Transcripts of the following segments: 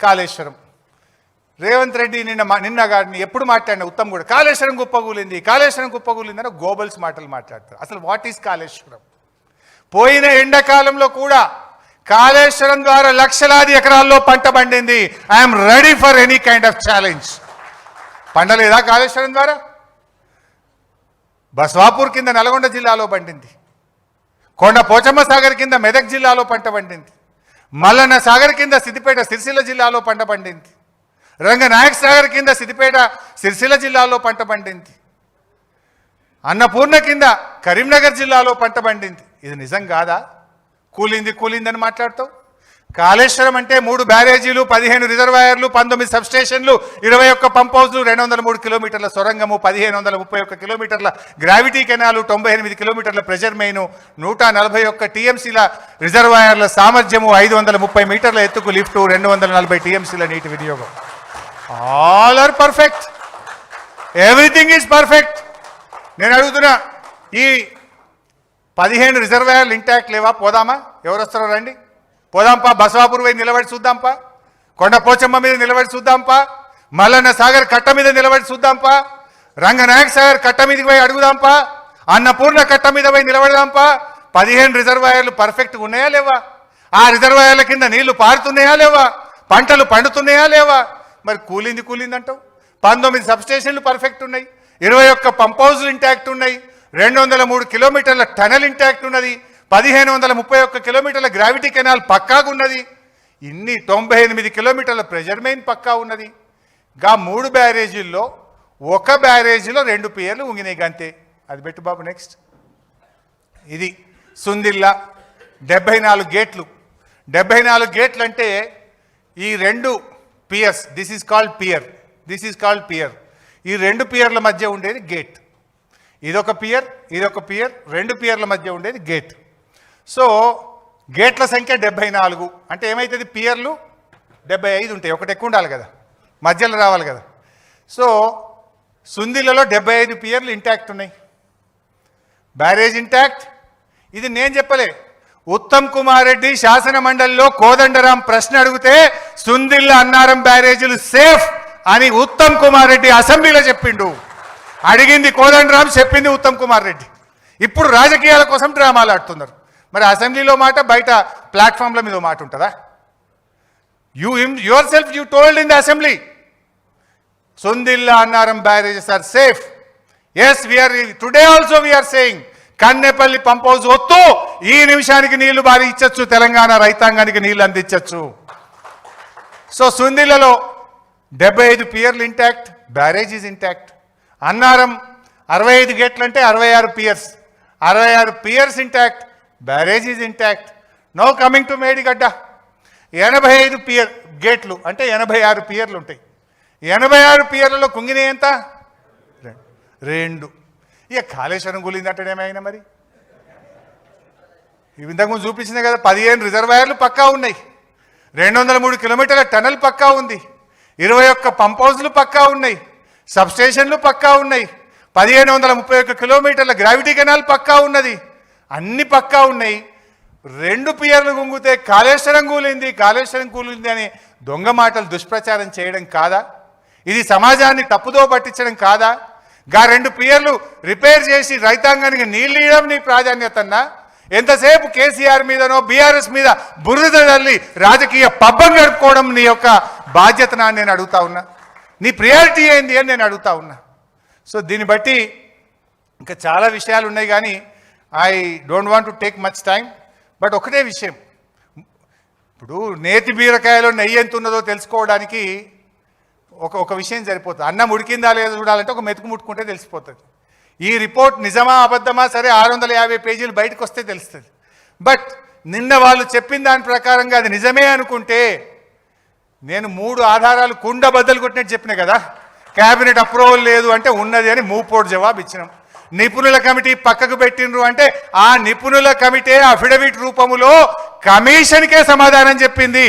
కాళేశ్వరం రేవంత్ రెడ్డి నిన్న గారిని ఎప్పుడు మాట్లాడిన ఉత్తమ్ కూడా కాళేశ్వరం కుప్పగూలిందని గోబల్స్ మాటలు మాట్లాడతారు. అసలు వాట్ ఈస్ కాళేశ్వరం? పోయిన ఎండాకాలంలో కూడా కాళేశ్వరం ద్వారా లక్షలాది ఎకరాల్లో పంట పండింది. I'm ready for any kind of challenge. పండలేదా కాళేశ్వరం ద్వారా? బస్వాపూర్ కింద నల్గొండ జిల్లాలో పండింది. కొండ పోచమ్మ సాగర్ కింద మెదక్ జిల్లాలో పంట పండింది. మల్లన్న సాగర్ కింద సిద్దిపేట సిరిసిల్ల జిల్లాలో పంట పండింది. రంగనాయక్ సాగర్ కింద సిద్దిపేట సిరిసిల్ల జిల్లాలో పంట పండింది. అన్నపూర్ణ కింద కరీంనగర్ జిల్లాలో పంట పండింది. ఇది నిజం కాదా? కూలిందని మాట్లాడతావు. కాళేశ్వరం అంటే 3 బ్యారేజీలు, 15 రిజర్వాయర్లు, 19 సబ్స్టేషన్లు, 21 పంప్ హౌస్లు, 203 కిలోమీటర్ల సొరంగము, 1531 కిలోమీటర్ల గ్రావిటీ కెనాలు, 98 కిలోమీటర్ల ప్రెజర్ మెయిన్, 141 టీఎంసీల రిజర్వాయర్ల సామర్థ్యము, 530 మీటర్ల ఎత్తుకు లిఫ్టు, 240 టీఎంసీల నీటి వినియోగం. All are perfect. Everything is perfect. నేను అడుగుతున్నా, ఈ 15 రిజర్వాయర్లు ఇంటాక్ట్ లేవా? పోదామా? ఎవరు వస్తారో రండి, పోదాంపా. బసవాపూర్ పోయి నిలబడి చూద్దాంపా. కొండ పోచమ్మ మీద నిలబడి చూద్దాంపా. మల్లన్న సాగర్ కట్ట మీద నిలబడి చూద్దాంపా. రంగనాయక్ సాగర్ కట్ట మీదకి పోయి అడుగుదాంపా. అన్నపూర్ణ కట్ట మీద పోయి నిలబడదాంపా. 15 రిజర్వాయర్లు పర్ఫెక్ట్గా ఉన్నాయా లేవా? ఆ రిజర్వాయర్ల కింద నీళ్లు పారుతున్నాయా లేవా? పంటలు పండుతున్నాయా లేవా? మరి కూలింది అంటావు. 19 సబ్స్టేషన్లు పర్ఫెక్ట్ ఉన్నాయి. 21 పంప్ హౌస్లు ఇంటాక్ట్ ఉన్నాయి. 203 కిలోమీటర్ల టనల్ ఇంటాక్ట్ ఉన్నది. 1531 కిలోమీటర్ల గ్రావిటీ కెనాల్ పక్కాగా ఉన్నది. ఇన్ని 98 కిలోమీటర్ల ప్రెజర్ మెయిన్ పక్కా ఉన్నది. గా 3 బ్యారేజీల్లో 1 బ్యారేజీలో 2 పియర్లు ఉంగినాయి గంతే. అది పెట్టు బాబు. నెక్స్ట్ ఇది సుందిల్లా 74 గేట్లు. 74 గేట్లు అంటే ఈ 2 piers, this is called pier. ఈ 2 పియర్ల మధ్య ఉండేది గేట్. ఇదొక పియర్, 2 పియర్ల మధ్య ఉండేది గేట్. సో గేట్ల సంఖ్య 74. అంటే ఏమవుతుంది? పియర్లు 75 ఉంటాయి. ఒకటి ఎక్కువ ఉండాలి కదా, మధ్యలో రావాలి కదా. సో సుందిలలో 75 పియర్లు ఇంటాక్ట్ ఉన్నాయి. Barrage intact. ఇది నేను చెప్పలే, ఉత్తమ్ కుమార్ రెడ్డి శాసన మండలిలో కోదండరాం ప్రశ్న అడిగితే సుందిల్ల అన్నారం బ్యారేజీలు సేఫ్ అని ఉత్తమ్ కుమార్ రెడ్డి అసెంబ్లీలో చెప్పిండు. అడిగింది కోదండరాం, చెప్పింది ఉత్తమ్ కుమార్ రెడ్డి. ఇప్పుడు రాజకీయాల కోసం డ్రామాలు ఆడుతున్నారు. మరి అసెంబ్లీలో మాట, బయట ప్లాట్ఫామ్ల మీద మాట ఉంటుందా? Yourself you told in the assembly Sundilla Annaram barrages are safe. Yes, today also we're saying Kannepalli pump house వద్దు, ఈ నిమిషానికి నీళ్లు బారి ఇచ్చచ్చు, తెలంగాణ రైతాంగానికి నీళ్లు అందించచ్చు. సో సుందిల్లలో 75 పియర్లు intact, barrage is intact. Annaram 65 గేట్లు అంటే 66 piers, 66 piers intact, barrage is intact. No coming to Medigadda 85 pier గేట్లు అంటే 86 పియర్లు ఉంటాయి. 86 పియర్లలో కుంగినే ఎంత? 2. ఇక కాళేశ్వరం కూలిందంటేనేమైనా మరి? ఇంతకుముందు చూపించింది కదా, 15 రిజర్వాయర్లు పక్కా ఉన్నాయి, 203 కిలోమీటర్ల టనల్ పక్కా ఉంది, 21 పంప్ హౌస్లు పక్కా ఉన్నాయి, సబ్స్టేషన్లు పక్కా ఉన్నాయి, 1531 కిలోమీటర్ల గ్రావిటీ కెనాల్ పక్కా ఉన్నది. అన్ని పక్కా ఉన్నాయి. 2 పియర్లు గుంగితే కాళేశ్వరం కూలింది అని దొంగ మాటలు దుష్ప్రచారం చేయడం కాదా? ఇది సమాజాన్ని తప్పుదో పట్టించడం కాదా? 2 పియర్లు రిపేర్ చేసి రైతాంగానికి నీళ్ళు ఇవ్వడం నీ ప్రాధాన్యతన్నా? ఎంతసేపు కేసీఆర్ మీదనో బీఆర్ఎస్ మీద బురద తల్లి రాజకీయ పబ్బం గడుపుకోవడం నీ యొక్క బాధ్యతనా నేను అడుగుతా ఉన్నా. నీ ప్రియారిటీ ఏంది అని నేను అడుగుతా ఉన్నా. సో దీన్ని బట్టి ఇంకా చాలా విషయాలు ఉన్నాయి, కానీ I don't want to take much time. But ఒకటే విషయం, ఇప్పుడు నేతి బీరకాయలో నెయ్యి ఎంత ఉన్నదో తెలుసుకోవడానికి ఒక విషయం సరిపోతుంది. అన్నం ఉడికిందా లేదో చూడాలంటే ఒక మెతుకు ముట్టుకుంటే తెలిసిపోతుంది. ఈ రిపోర్ట్ నిజమా అబద్ధమా సరే 650 పేజీలు బయటకు వస్తే తెలుస్తుంది. బట్ నిన్న వాళ్ళు చెప్పిన దాని ప్రకారంగా అది నిజమే అనుకుంటే, నేను 3 ఆధారాలు కుండ బద్దలు కొట్టినట్టు చెప్పినా కదా, క్యాబినెట్ అప్రూవల్ లేదు అంటే ఉన్నది అని మూపోటు జవాబు ఇచ్చినాం. నిపుణుల కమిటీ పక్కకు పెట్టినరు అంటే ఆ నిపుణుల కమిటీ అఫిడవిట్ రూపములో కమిషన్కే సమాధానం చెప్పింది,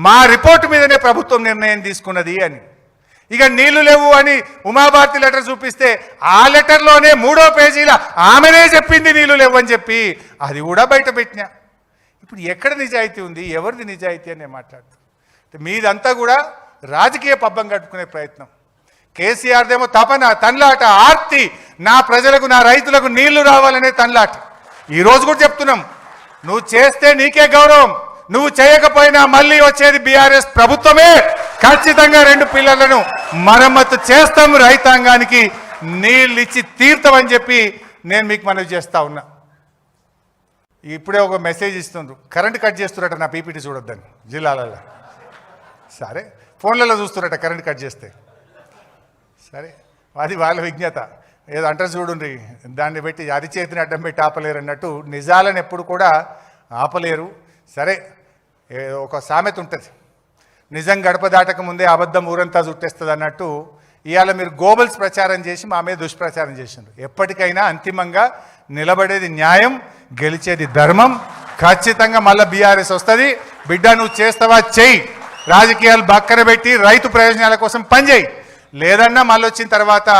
మా రిపోర్టు మీదనే ప్రభుత్వం నిర్ణయం తీసుకున్నది అని. ఇక నీళ్లు లేవు అని ఉమాభారతి లెటర్ చూపిస్తే ఆ లెటర్లోనే 3వ పేజీల ఆమెనే చెప్పింది నీళ్లు లేవు అని చెప్పి, అది కూడా బయట పెట్టినా. ఇప్పుడు ఎక్కడ నిజాయితీ ఉంది, ఎవరిది నిజాయితీ అని నేను మాట్లాడుతాను. మీదంతా కూడా రాజకీయ పబ్బం కట్టుకునే ప్రయత్నం. కేసీఆర్దేమో తపన, తన్లాట, ఆర్తి, నా ప్రజలకు నా రైతులకు నీళ్లు రావాలనే తన్లాట. ఈరోజు కూడా చెప్తున్నాం, నువ్వు చేస్తే నీకే గౌరవం, నువ్వు చేయకపోయినా మళ్ళీ వచ్చేది బీఆర్ఎస్ ప్రభుత్వమే. ఖచ్చితంగా 2 పిల్లర్లను మరమ్మతు చేస్తాం, రైతాంగానికి నీళ్ళు ఇచ్చి తీర్థమని చెప్పి నేను మీకు మనవి చేస్తా ఉన్నా. ఇప్పుడే ఒక మెసేజ్ ఇస్తుండ్రు, కరెంట్ కట్ చేస్తున్నట నా పీపీటీ చూడొద్దని జిల్లాలలో. సరే, ఫోన్లలో చూస్తున్నట కరెంట్ కట్ చేస్తే. సరే, అది వాళ్ళ విజ్ఞత, ఏదో అంటారు చూడండి, దాన్ని పెట్టి అరిచేతిని అడ్డం పెట్టి ఆపలేరు అన్నట్టు నిజాలను ఎప్పుడు కూడా ఆపలేరు. సరే, ఒక సామెత ఉంటుంది, నిజం గడప దాటక ముందే అబద్ధం ఊరంతా చుట్టేస్తుంది అన్నట్టు. ఇవాళ మీరు గోబల్స్ ప్రచారం చేసి మా మీద దుష్ప్రచారం చేసిండ్రు. ఎప్పటికైనా అంతిమంగా నిలబడేది న్యాయం, గెలిచేది ధర్మం. ఖచ్చితంగా మళ్ళీ బీఆర్ఎస్ వస్తుంది. బిడ్డ నువ్వు చేస్తావా చెయ్యి, రాజకీయాలు పక్కన పెట్టి రైతు ప్రయోజనాల కోసం పనిచేయి. లేదన్నా మళ్ళీ వచ్చిన తర్వాత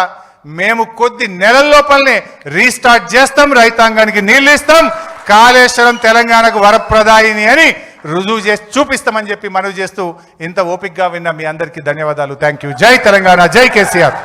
మేము కొద్ది నెలల లోపలనే రీస్టార్ట్ చేస్తాం, రైతాంగానికి నీళ్ళు ఇస్తాం, కాళేశ్వరం తెలంగాణకు వరప్రదాయిని అని రుజువు చేసి చూపిస్తామని చెప్పి మనవి చేస్తూ ఇంత ఓపికగా విన్న మీ అందరికీ ధన్యవాదాలు. Thank you. జై తెలంగాణ, జై కేసీఆర్.